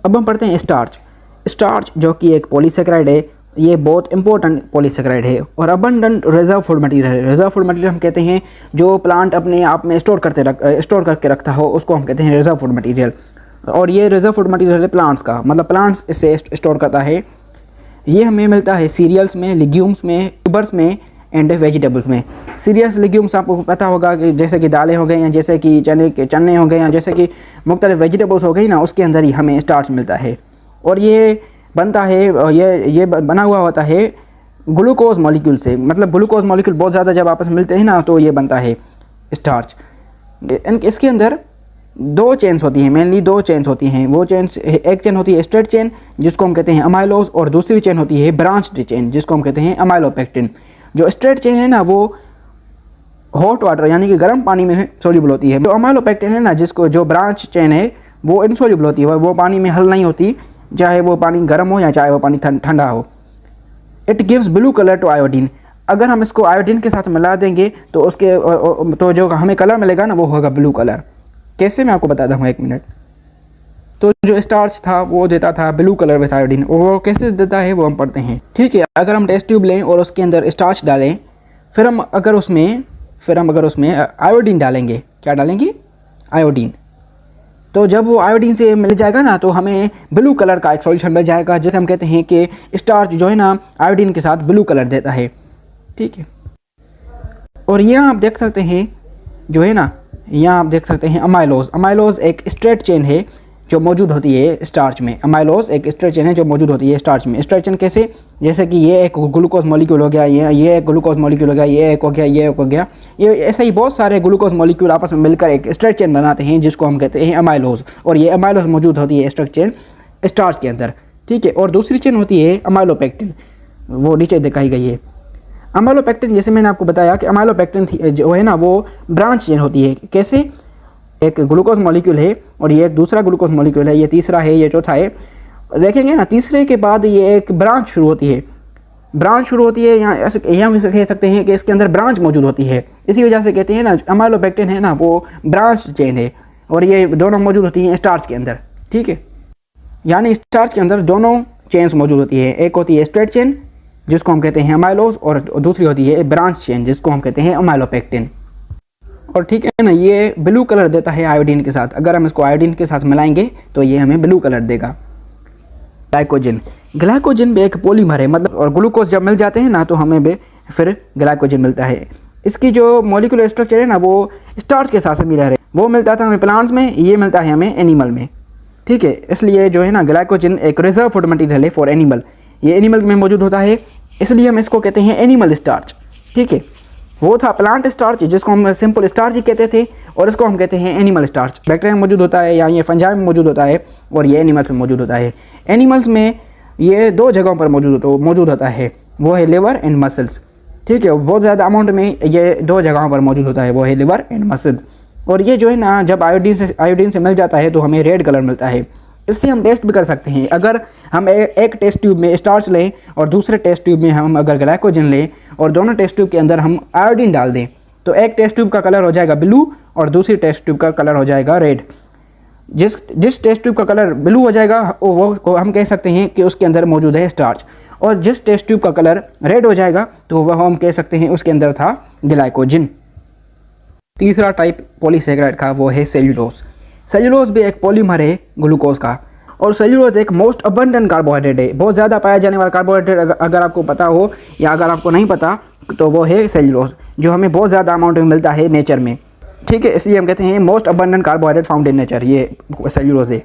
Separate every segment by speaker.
Speaker 1: अब हम पढ़ते हैं स्टार्च। स्टार्च जो कि एक पॉलीसेकेराइड है, ये बहुत इंपॉर्टेंट पॉलीसेकेराइड है और अबंडेंट रिजर्व फूड मटेरियल है। रिजर्व फूड मटेरियल हम कहते हैं जो प्लांट अपने आप में स्टोर करके रखता हो, उसको हम कहते हैं रिजर्व फूड मटेरियल। और ये रिजर्व फूड मटेरियल है प्लांट्स का, मतलब प्लांट्स इसे स्टोर करता है। ये हमें मिलता है सीरियल्स में, लिग्यूम्स में, ट्यूबर्स में एंड वेजिटेबल्स में। सीरियल्स लिग्यूम्स आपको पता होगा कि जैसे कि दालें हो गई, या जैसे कि चने हो गए, या जैसे कि मुख्तलिफ वेजिटेबल्स हो गई ना, उसके अंदर ही हमें स्टार्च मिलता है। और ये बनता है, ये बना हुआ होता है ग्लूकोज मॉलिक्यूल से। मतलब ग्लूकोज मॉलिक्यूल बहुत ज़्यादा जब आपस में मिलते हैं ना, तो ये बनता है स्टार्च। इसके अंदर दो चेन्स होती हैं, मेनली दो चेन्स होती हैं। वो चेन्स, एक चेन होती है स्ट्रेट चेन जिसको हम कहते हैं अमाइलोज, और दूसरी चेन होती है ब्रांच्ड चेन जिसको हम कहते हैं अमाइलोपेक्टिन। जो स्ट्रेट चेन है ना, वो हॉट वाटर यानी कि गर्म पानी में सोल्यूबल होती है। जो अमाइलोपेक्टिन है ना, जो ब्रांच चेन है, वो इनसोल्यूबल होती है, वो पानी में हल नहीं होती, चाहे वो पानी गर्म हो या चाहे वो पानी ठंडा हो। It gives blue colour to iodine. अगर हम इसको आयोडीन के साथ मिला देंगे तो जो हमें कलर मिलेगा ना, वो होगा ब्लू कलर। कैसे, मैं आपको बताता हूँ, एक मिनट। तो जो स्टार्च था वो देता था ब्लू कलर विथ आयोडीन, और वो कैसे देता है वो हम पढ़ते हैं। ठीक है, अगर हम टेस्ट ट्यूब लें और उसके अंदर स्टार्च डालें, फिर हम अगर उसमें आयोडीन डालेंगे, क्या डालेंगे, आयोडीन, तो जब वो आयोडीन से मिल जाएगा ना, तो हमें ब्लू कलर का एक सॉल्यूशन मिल जाएगा, जैसे हम कहते हैं कि स्टार्च जो है ना आयोडीन के साथ ब्लू कलर देता है। ठीक है, और यहाँ आप देख सकते हैं जो है ना, यहाँ आप देख सकते हैं अमाइलोज। अमाइलोज एक स्ट्रेट चेन है जो मौजूद होती है स्टार्च में। अमाइलोज एक स्ट्रेट चेन है जो मौजूद होती है स्टार्च में। स्ट्रेट चेन कैसे, जैसे कि ये एक ग्लूकोज मॉलिक्यूल हो गया, ये एक ग्लूकोज मॉलिक्यूल हो गया, ये एक हो गया, ये एक हो गया, ये ऐसे ही बहुत सारे ग्लूकोज मॉलिक्यूल आपस में मिलकर एक स्ट्रेट चेन बनाते हैं जिसको हम कहते हैं अमाइलोज। और ये अमाइलोज मौजूद होती है स्ट्रेट चेन स्टार्च के अंदर। ठीक है, और दूसरी चेन होती है अमाइलोपेक्टिन, वो नीचे दिखाई गई है। अमाइलोपेक्टिन, जैसे मैंने आपको बताया कि अमाइलोपेक्टिन जो है ना, वो ब्रांच चेन होती है। कैसे, एक ग्लूकोज मॉलिक्यूल है और ये दूसरा ग्लूकोज मॉलिक्यूल है, ये तीसरा है, ये चौथा है। देखेंगे ना, तीसरे के बाद ये एक ब्रांच शुरू होती है। यहाँ हम कह सकते हैं कि इसके अंदर ब्रांच मौजूद होती है। इसी वजह से कहते हैं ना, अमाइलोपेक्टिन है ना, वो ब्रांच चेन है, और ये दोनों मौजूद होती हैं स्टार्च के अंदर। ठीक है, यानी स्टार्च के अंदर दोनों चेन्स मौजूद होती है। एक होती है स्ट्रेट चेन जिसको हम कहते हैं अमाइलोज, और दूसरी होती है ब्रांच चेन जिसको हम कहते हैं अमाइलोपेक्टिन। और ठीक है ना, ये ब्लू कलर देता है आयोडीन के साथ। अगर हम इसको आयोडीन के साथ मिलाएंगे तो ये हमें ब्लू कलर देगा। ग्लाइकोजन भी एक पॉलीमर है, मतलब, और ग्लूकोज जब मिल जाते हैं ना, तो हमें भी फिर ग्लाइकोजन मिलता है। इसकी जो मॉलिक्यूलर स्ट्रक्चर है ना, वो स्टार्च के साथ सिमिलर है। वो मिलता था हमें प्लांट्स में, ये मिलता है हमें एनिमल में। ठीक है, इसलिए जो है ना, ग्लाइकोजन एक रिजर्व फूड मटेरियल है फॉर एनिमल। ये एनिमल में मौजूद होता है, इसलिए हम इसको कहते हैं एनिमल स्टार्च। ठीक है, वो था प्लांट स्टार्च जिसको हम सिंपल स्टार्च ही कहते थे, और इसको हम कहते हैं एनिमल स्टार्च। बैक्टीरिया में मौजूद होता है, या ये फंजाई में मौजूद होता है, और ये एनिमल्स में मौजूद होता है। एनिमल्स में ये दो जगहों पर मौजूद होता है, वो है लिवर एंड मसल्स। ठीक है, बहुत ज़्यादा अमाउंट में ये दो जगहों पर मौजूद होता है, वो है लिवर एंड मसल। और ये जो है ना, जब आयोडीन से मिल जाता है तो हमें रेड कलर मिलता है। इससे हम टेस्ट भी कर सकते हैं। अगर हम एक टेस्ट ट्यूब में स्टार्च लें और दूसरे टेस्ट ट्यूब में हम अगर ग्लाइकोजन लें, और दोनों टेस्ट ट्यूब के अंदर हम आयोडीन डाल दें, तो एक टेस्ट ट्यूब का कलर हो जाएगा ब्लू और दूसरी टेस्ट ट्यूब का कलर हो जाएगा रेड। जिस टेस्ट ट्यूब का कलर ब्लू हो जाएगा वो हम कह सकते हैं कि उसके अंदर मौजूद है स्टार्च, और जिस टेस्ट ट्यूब का कलर रेड हो जाएगा तो वह हम कह सकते हैं उसके अंदर था ग्लाइकोजन। तीसरा टाइप पॉलीसेकेराइड का वो है सेल्यूलोज। सेल्यूलोज भी एक पॉलीमर है ग्लूकोज का, और सेल्यूलोज एक मोस्ट अबंडेंट कार्बोहाइड्रेट है। बहुत ज़्यादा पाया जाने वाला कार्बोहाइड्रेट अगर आपको पता हो या अगर आपको नहीं पता, तो वो है सेल्यूलोज, जो हमें बहुत ज़्यादा अमाउंट में मिलता है नेचर में। ठीक है, इसलिए हम कहते हैं most abundant carbohydrate found in nature, ये सेल्यूलोज है।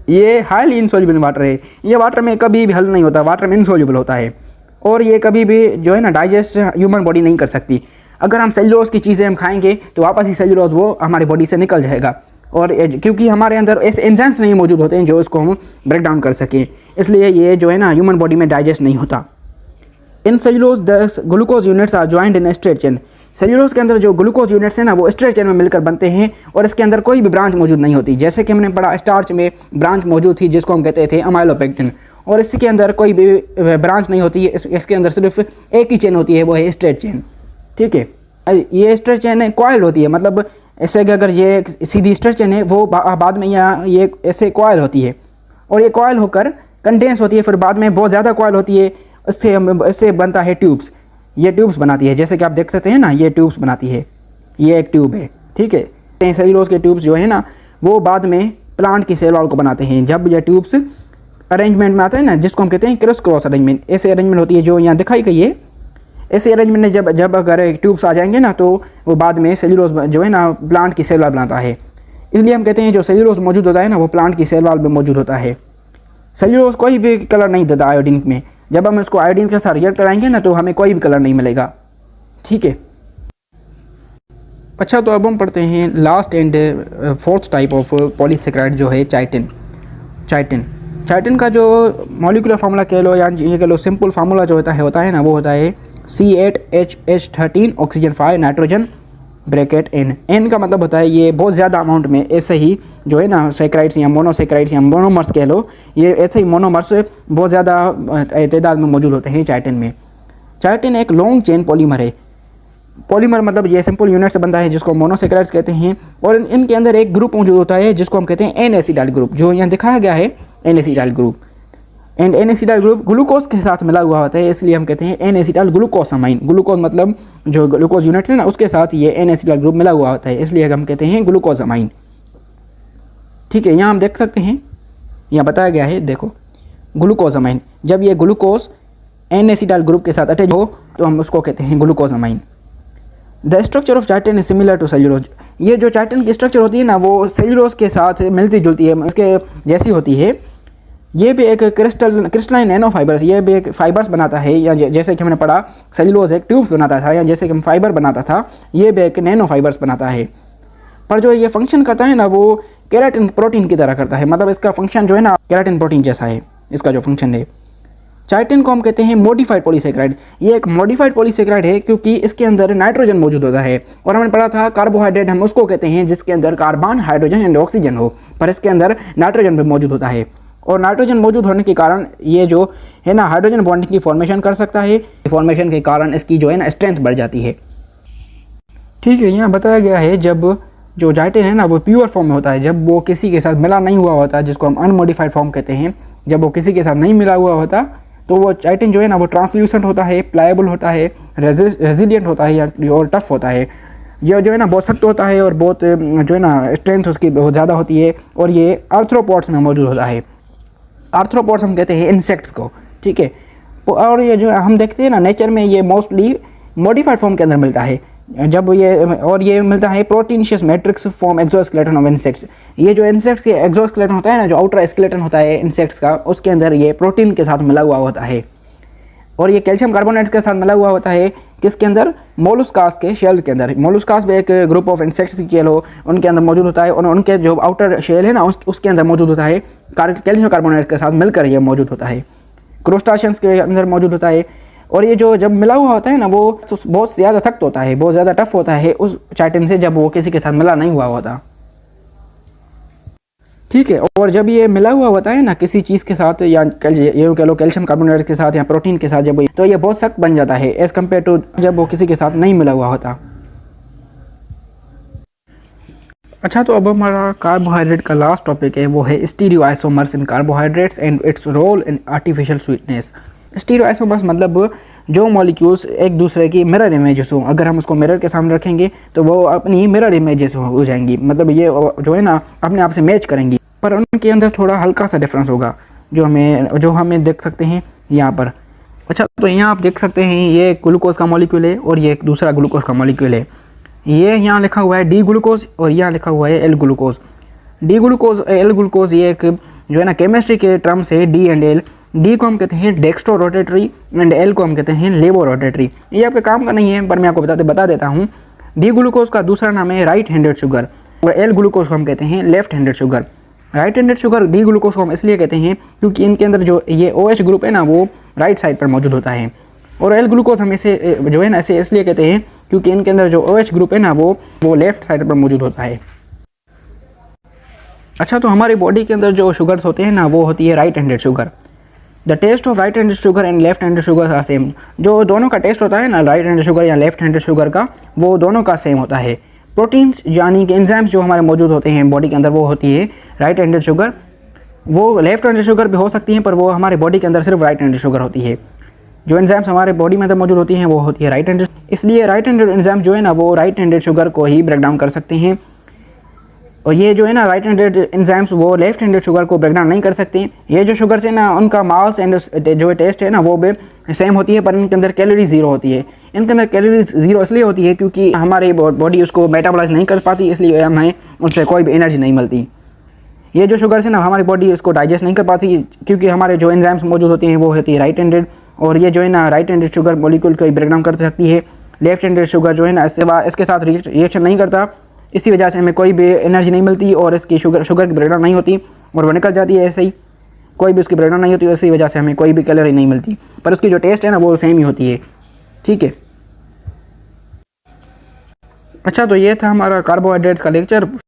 Speaker 1: ये हाईली इनसोल्यूबल वाटर है, ये वाटर में कभी भी हल नहीं होता, वाटर में इनसोल्यूबल होता है, और ये कभी भी जो है ना डाइजेस्ट ह्यूमन बॉडी नहीं कर सकती। अगर हम सेल्यूलोज की चीज़ें हम खाएंगे तो वापस ही सेल्यूलोज वो हमारी बॉडी से निकल जाएगा, और क्योंकि हमारे अंदर ऐसे एंजाइम्स नहीं मौजूद होते हैं जो इसको हम ब्रेक डाउन कर सकें, इसलिए ये जो है ना ह्यूमन बॉडी में डाइजेस्ट नहीं होता। In cellulose the glucose units are joined in straight chain. Cellulose के अंदर जो ग्लूकोज यूनिट्स हैं ना, वो स्ट्रेट चेन में मिलकर बनते हैं, और इसके अंदर कोई भी ब्रांच मौजूद नहीं होती। जैसे कि हमने पढ़ा, स्टार्च में ब्रांच मौजूद थी जिसको हम कहते थे अमाइलोपेक्टिन, और इसके अंदर कोई भी ब्रांच नहीं होती है। इसके अंदर सिर्फ एक ही चेन होती है, वो है स्ट्रेट चेन। ठीक है, ये स्ट्रेट चेन कॉइल होती है, मतलब ऐसे कि अगर ये सीधी स्ट्रेट चेन है, वो बाद में ये ऐसे कॉइल होती है, और ये कॉयल होकर कंडेंस होती है, फिर बाद में बहुत ज़्यादा कॉयल होती है, इससे बनता है ट्यूब्स। ये ट्यूब्स बनाती है, जैसे कि आप देख सकते हैं ना, ये ट्यूब्स बनाती है, ये एक ट्यूब है, ठीक है। सेल्यूलोज के ट्यूब्स जो है ना वो बाद में प्लांट की सेल वॉल को बनाते हैं। जब ये ट्यूब्स अरेंजमेंट में आता है ना, जिसको हम कहते हैं क्रिस क्रॉस अरेंजमेंट, ऐसे अरेंजमेंट होती है जो यहाँ दिखाई गई है, ऐसे अरेंजमेंट में जब अगर ट्यूब्स आ जाएंगे ना तो वो बाद में सेल्यूलोज जो है ना प्लांट की सेल वॉल बनाता है। इसलिए हम कहते हैं जो सेल्यूलोज मौजूद होता है ना वो प्लांट की सेल वॉल में मौजूद होता है। सेल्यूलोज कोई भी कलर नहीं देता आयोडीन में, जब हम इसको आयोडीन के साथ रिएक्ट कराएंगे ना तो हमें कोई भी कलर नहीं मिलेगा, ठीक है। अच्छा, तो अब हम पढ़ते हैं last and fourth type of polysaccharide जो है चाइटिन। चाइटिन का जो मॉलिक्यूलर फार्मूला कह लो या ये कह लो सिंपल फार्मूला जो होता है ना वो होता है C8H13 oxygen 5 nitrogen bracket N का मतलब होता है ये बहुत ज़्यादा अमाउंट में ऐसे ही जो है ना सेक्राइड्स या मोनोसेक्राइड्स या मोनोमर्स कह लो, ये ऐसे ही मोनोमर्स बहुत ज़्यादा तादाद में मौजूद होते हैं चाइटिन में। चाइटिन एक लॉन्ग चेन पॉलीमर है। पॉलीमर मतलब ये सिंपल यूनिट से बनता है जिसको मोनोसेक्राइड्स कहते हैं, और इनके अंदर एक ग्रुप मौजूद होता है जिसको हम कहते हैं एन एसिडाइल ग्रुप, जो यहाँ दिखाया गया है an acetyl group. And an acetyl group glucose के साथ मिला हुआ होता है, इसलिए हम कहते हैं एन एसिडाइल ग्लूकोसामाइन। ग्लूकोज मतलब जो ग्लूकोज यूनिट्स है ना उसके साथ ये एन एसिडाइल ग्रुप मिला हुआ होता है, इसलिए हम कहते हैं ग्लूकोसामाइन, ठीक है। यहाँ हम देख सकते हैं, यहाँ बताया गया है, देखो ग्लूकोसामाइन, जब ये ग्लूकोज एन एसिडाइल ग्रुप के साथ अटैच हो तो हम उसको कहते हैं glucosamine. The structure of chitin is similar to cellulose. ये जो चाइटिन की स्ट्रक्चर होती है ना वो सेल्यूलोज के साथ मिलती जुलती है, इसके जैसी होती है। ये भी एक क्रिस्टलाइन नैनो फाइबर्स, ये भी एक फाइबर्स बनाता है, या जैसे कि हमने पढ़ा सेल्यूलोज एक ट्यूब्स बनाता था, या जैसे कि हम फाइबर बनाता था, ये भी एक नैनो फाइबर्स बनाता है। पर जो ये फंक्शन करता है ना वो केराटिन प्रोटीन की तरह करता है, मतलब इसका फंक्शन जो है ना केराटिन प्रोटीन जैसा है इसका जो फंक्शन है। चाइटिन को हम कहते हैं मॉडिफाइड पॉलीसेकेराइड। ये एक मॉडिफाइड पॉलीसेकेराइड है क्योंकि इसके अंदर नाइट्रोजन मौजूद होता है, और हमने पढ़ा था कार्बोहाइड्रेट हम उसको कहते हैं जिसके अंदर कार्बन, हाइड्रोजन एंड ऑक्सीजन हो, पर इसके अंदर नाइट्रोजन भी मौजूद होता है। और नाइट्रोजन मौजूद होने के कारण ये जो है ना हाइड्रोजन बॉन्डिंग की फॉर्मेशन कर सकता है, फॉर्मेशन के कारण इसकी जो है ना स्ट्रेंथ बढ़ जाती है, ठीक है। यहाँ बताया गया है जब जो चाइटिन है ना वो प्योर फॉर्म में होता है, जब वो किसी के साथ मिला नहीं हुआ होता, जिसको हम अनमोडिफाइड फॉर्म कहते हैं, जब वो किसी के साथ नहीं मिला हुआ होता तो वो चाइटिन जो है ना वो ट्रांसल्यूसेंट होता है, प्लायबल होता है, रेजिलिएंट होता है और टफ होता है। ये जो है ना बहुत सख्त होता है और बहुत जो है ना स्ट्रेंथ उसकी बहुत ज़्यादा होती है, और ये आर्थ्रोपोड्स में मौजूद होता है। आर्थ्रोपोड्स हम कहते हैं इंसेक्ट्स को, ठीक है। और ये जो हम देखते हैं ना नेचर में ये मोस्टली मॉडिफाइड फॉर्म के अंदर मिलता है, जब ये मिलता है proteinaceous matrix form exoskeleton of insects. ये जो इंसेक्ट्स के एक्सोस्केलेटन होता है ना, जो आउटर स्केलेटन होता है इंसेक्ट्स का, उसके अंदर ये प्रोटीन के साथ मिला हुआ होता है, और ये कैल्शियम कार्बोनेट्स के साथ मिला हुआ होता है किसके अंदर, मोलस्कास के शेल के अंदर। मोलस्कास भी एक ग्रुप ऑफ इंसेक्ट्स की लो उनके अंदर मौजूद होता है, और उनके जो आउटर शेल है ना उसके अंदर मौजूद होता है कैल्शियम कार्बोनेट के साथ मिलकर ये मौजूद होता है। क्रोस्टाशियंस के अंदर मौजूद होता है, और ये जो जब मिला हुआ होता है ना वो बहुत ज़्यादा सख्त होता है, बहुत ज़्यादा टफ होता है उस चाइटिन से जब वो किसी के साथ मिला नहीं हुआ होता, ठीक है। और जब ये मिला हुआ होता है ना किसी चीज़ के साथ, या ये कह लो कैल्शियम कार्बोनेट के साथ या प्रोटीन के साथ, जब तो ये बहुत सख्त बन जाता है एज़ कम्पेयर टू जब वो किसी के साथ नहीं मिला हुआ होता। अच्छा, तो अब हमारा कार्बोहाइड्रेट का लास्ट टॉपिक है, वो है stereoisomers in carbohydrates and its role in artificial sweetness. Stereoisomers मतलब जो मॉलिक्यूल्स एक दूसरे की मिरर इमेजेस हो, अगर हम उसको मिरर के सामने रखेंगे तो वो अपनी मिरर इमेजेस हो जाएंगी, मतलब ये जो है ना अपने आप से मैच करेंगी, पर उनके अंदर थोड़ा हल्का सा डिफरेंस होगा जो हमें देख सकते हैं यहाँ पर। अच्छा, तो यहाँ आप देख सकते हैं ये ग्लूकोज का मॉलिक्यूल है और ये एक दूसरा ग्लूकोज का मॉलिक्यूल है। ये यहाँ लिखा हुआ है डी ग्लूकोज और यहाँ लिखा हुआ है L glucose. D glucose L glucose ये एक जो है ना केमिस्ट्री के टर्म्स है डी एंड एल। डी को हम कहते हैं डेक्स्ट्रो रोटेटरी एंड एल को हम कहते हैं लेवो रोटेटरी। ये आपके काम का नहीं है पर मैं आपको बता देता हूँ। डी ग्लूकोज का दूसरा नाम है राइट हैंडेड शुगर और एल ग्लूकोज को हम कहते हैं left handed sugar. Right handed sugar D glucose को हम इसलिए कहते हैं क्योंकि इनके अंदर जो ये OH ग्रुप है ना वो राइट साइड पर मौजूद होता है, और एल ग्लूकोज हम इसे जो है ना ऐसे इसलिए कहते हैं क्योंकि इनके अंदर जो OH ग्रुप है ना वो लेफ्ट साइड पर मौजूद होता है। अच्छा, तो हमारी बॉडी के अंदर जो शुगर्स होते हैं ना वो होती है right handed sugar. The taste of right handed sugar and left handed sugar are same. जो दोनों का टेस्ट होता है ना राइट हैंडेड शुगर या लेफ्ट हैंडेड शुगर का, वो दोनों का सेम होता है। प्रोटीन्स यानी कि एंजाइम्स जो हमारे मौजूद होते हैं बॉडी के अंदर वो होती है राइट हैंडेड शुगर, वो लेफ्ट हैंडेड शुगर भी हो सकती हैं, पर वो हमारे बॉडी के अंदर सिर्फ राइट हैंडेड शुगर होती है। जो एंजाइम्स हमारे बॉडी में अंदर मौजूद होती हैं वो होती है राइट हैंडेड, इसलिए राइट हैंडेड एंजाइम जो है ना वो राइट हैंडेड शुगर को ही ब्रेक डाउन कर सकते हैं। और ये जो है ना राइट हैंडेड एंजाइम्स वो लेफ्ट हैंडेड शुगर को ब्रेक डाउन नहीं कर सकते। ये जो शुगर से ना उनका मास एंड जो टेस्ट है ना वो भी सेम होती है, पर इनके अंदर कैलोरी ज़ीरो होती है। इनके अंदर कैलोरीज ज़ीरो इसलिए होती है क्योंकि हमारी बॉडी उसको मेटाबॉलाइज नहीं कर पाती, इसलिए हमें उनसे कोई भी एनर्जी नहीं मिलती। ये जो शुगर है ना हमारी बॉडी इसको डाइजेस्ट नहीं कर पाती क्योंकि हमारे जो एंजाइम्स मौजूद होते हैं वो होती है राइट हैंडेड, और ये जो है ना राइट हैंडेड शुगर मॉलिक्यूल को ब्रेक डाउन कर सकती है। लेफ्ट हैंडेड शुगर जो है ना इसके साथ रिएक्शन नहीं करता, इसी वजह से हमें कोई भी एनर्जी नहीं मिलती और इसकी शुगर की ब्रेक डाउन नहीं होती और वो निकल जाती है ऐसे ही, कोई भी उसकी ब्रेक डाउन नहीं होती, इसी वजह से हमें कोई भी कैलोरी नहीं मिलती, पर उसकी जो टेस्ट है ना वो सेम ही होती है। ठीक है, अच्छा तो ये था हमारा कार्बोहाइड्रेट्स का लेक्चर।